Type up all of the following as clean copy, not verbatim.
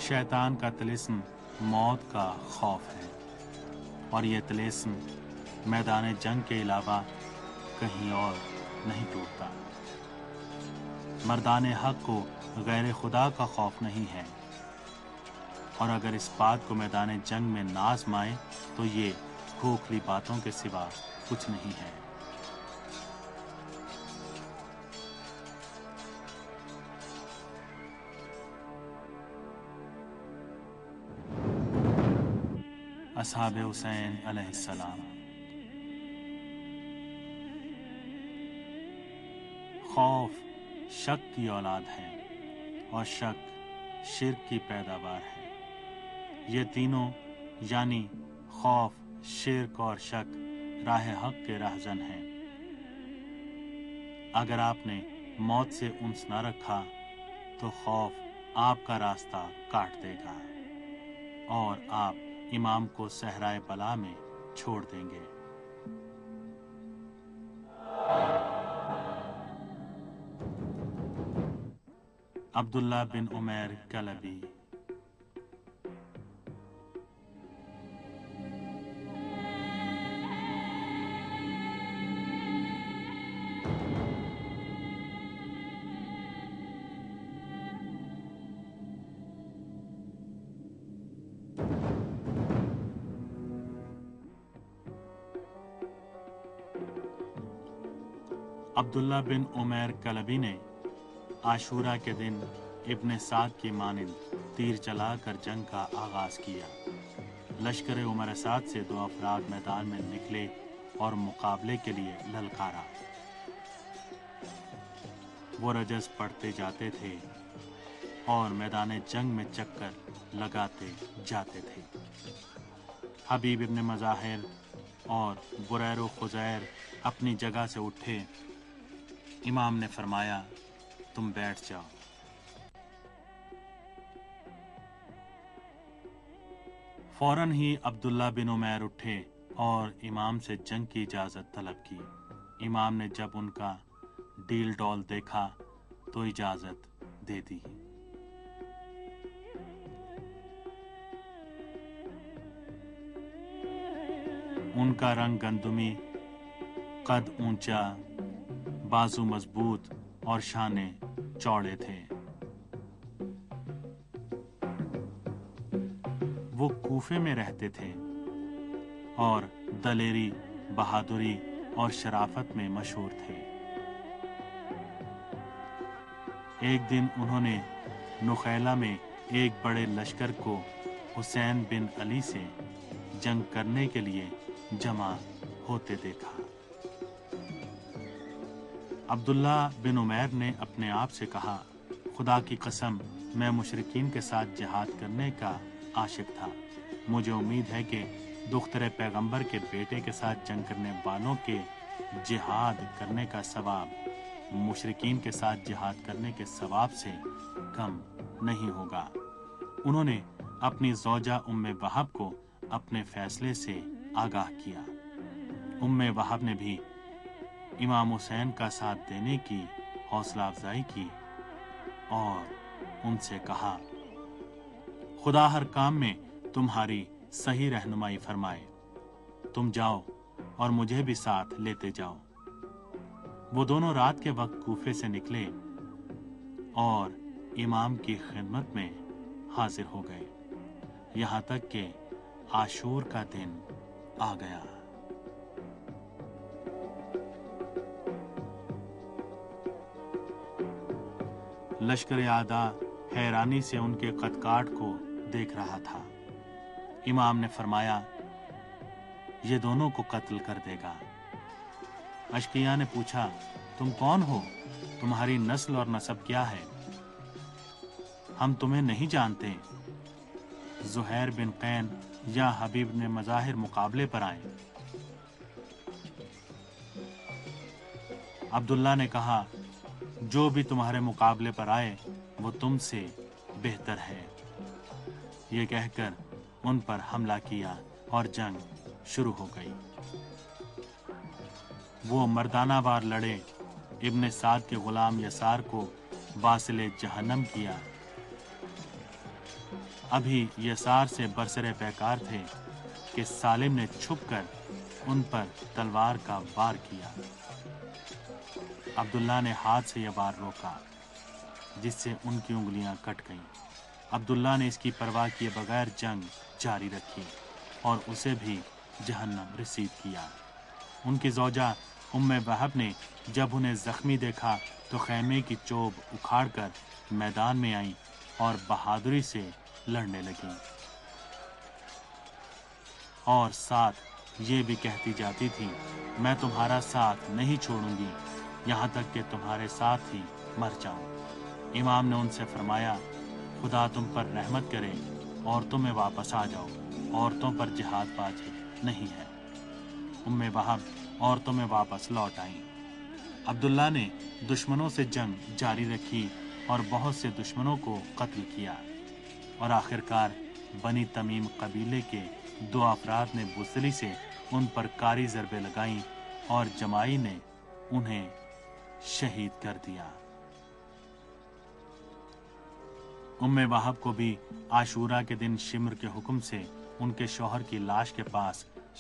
शैतान का तिलिस्म मौत का खौफ है और ये तिलिस्म मैदान जंग के अलावा कहीं और नहीं टूटता। मर्दाने हक को गैर खुदा का खौफ नहीं है, और अगर इस बात को मैदान जंग में ना आजमाए तो ये खोखली बातों के सिवा कुछ नहीं है। असहाब हुसैन अलैहिस्सलाम। खौफ शक की औलाद है और शक शिर्क की पैदावार है। ये तीनों यानी खौफ, शिर्क और शक राह हक के राहजन हैं। अगर आपने मौत से उन्स न रखा तो खौफ आपका रास्ता काट देगा और आप इमाम को सहराए बला में छोड़ देंगे। अब्दुल्ला बिन उमैर कलबी। अब्दुल्ला बिन उमैर कलबी ने आशूरा के दिन इब्ने साद की मानिंद तीर चलाकर जंग का आगाज किया। लश्कर उमर साद से 2 अफराद मैदान में निकले और मुकाबले के लिए ललकारा। वो रजस पढ़ते जाते थे और मैदान जंग में चक्कर लगाते जाते थे। हबीब इब्ने मज़ाहिर और बुरैर खुज़ैर अपनी जगह से उठे। इमाम ने फरमाया, तुम बैठ जाओ। फौरन ही अब्दुल्ला बिन उमैर उठे और इमाम से जंग की इजाजत तलब की। इमाम ने जब उनका डील डॉल देखा तो इजाजत दे दी। उनका रंग गंदुमी, कद ऊंचा, बाजू मजबूत और शाने चौड़े थे। वो कूफे में रहते थे और दलेरी, बहादुरी और शराफत में मशहूर थे। एक दिन उन्होंने नुखैला में एक बड़े लश्कर को हुसैन बिन अली से जंग करने के लिए जमा होते देखा। अब्दुल्ला बिन उमैर ने अपने आप से कहा, खुदा की कसम, मैं मुशरिकीन के साथ जिहाद करने का आशिक था। मुझे उम्मीद है कि दुख्तर पैगंबर के बेटे के साथ जंग करने वालों के जिहाद करने का सवाब मुशरिकीन के साथ जिहाद करने के सवाब से कम नहीं होगा। उन्होंने अपनी ज़ौजा उम्मे वहाब को अपने फैसले से आगाह किया। उम्मे वहाब ने भी इमाम हुसैन का साथ देने की हौसला अफजाई की और उनसे कहा, खुदा हर काम में तुम्हारी सही रहनुमाई फरमाए। तुम जाओ और मुझे भी साथ लेते जाओ। वो दोनों रात के वक्त कूफे से निकले और इमाम की खिदमत में हाजिर हो गए, यहाँ तक कि आशूर का दिन आ गया। लश्कर आदा हैरानी से उनके कदकाठ को देख रहा था। इमाम ने फरमाया, ये दोनों को कत्ल कर देगा। अशकिया ने पूछा, तुम कौन हो? तुम्हारी नस्ल और नसब क्या है? हम तुम्हें नहीं जानते। ज़ुहैर बिन कैन या हबीब ने मज़ाहिर मुकाबले पर आए। अब्दुल्ला ने कहा, जो भी तुम्हारे मुकाबले पर आए वो तुमसे बेहतर है। ये कहकर उन पर हमला किया और जंग शुरू हो गई। वो मर्दाना वार लड़े। इब्ने साद के गुलाम यसार को वासिले जहन्नम किया। ابھی یسار سے برسر پیکار تھے کہ سالم نے چھپ کر ان پر تلوار کا وار کیا۔ عبداللہ نے ہاتھ سے یہ وار روکا جس سے ان کی انگلیاں کٹ گئیں۔ عبداللہ نے اس کی پرواہ کیے بغیر جنگ جاری رکھی اور اسے بھی جہنم رسید کیا۔ ان کی زوجہ ام وہب نے جب انہیں زخمی دیکھا تو خیمے کی چوب اکھاڑ کر میدان میں آئیں اور بہادری سے لڑنے لگیں، اور ساتھ یہ بھی کہتی جاتی تھی، میں تمہارا ساتھ نہیں چھوڑوں گی یہاں تک کہ تمہارے ساتھ ہی مر جاؤں۔ امام نے ان سے فرمایا، خدا تم پر رحمت کرے، عورتوں میں واپس آ جاؤ، عورتوں پر جہاد بازی نہیں ہے۔ ام وہب عورتوں میں واپس لوٹ آئیں۔ عبداللہ نے دشمنوں سے جنگ جاری رکھی اور بہت سے دشمنوں کو قتل کیا، اور آخرکار بنی تمیم قبیلے کے 2 افراد نے بزدلی سے ان پر کاری ضربیں لگائیں اور جماعی نے انہیں شہید کر دیا۔ ام وہب کو بھی عاشورہ کے دن شمر کے حکم سے ان کے شوہر کی لاش کے پاس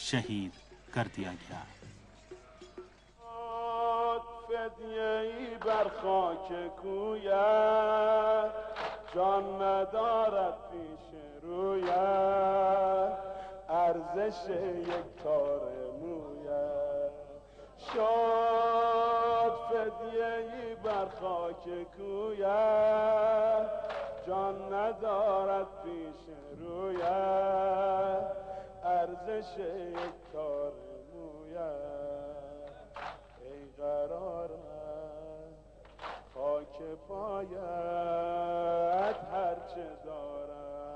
شہید کر دیا گیا۔ فدیه‌ای بر خاک کویت جان ندارد پیش رویت ارزش یک تار مویت شد فدیه‌ای بر خاک کویت جان ندارد پیش رویت ارزش یک تار مویت ای قرارت خاک پایت هرچه دارد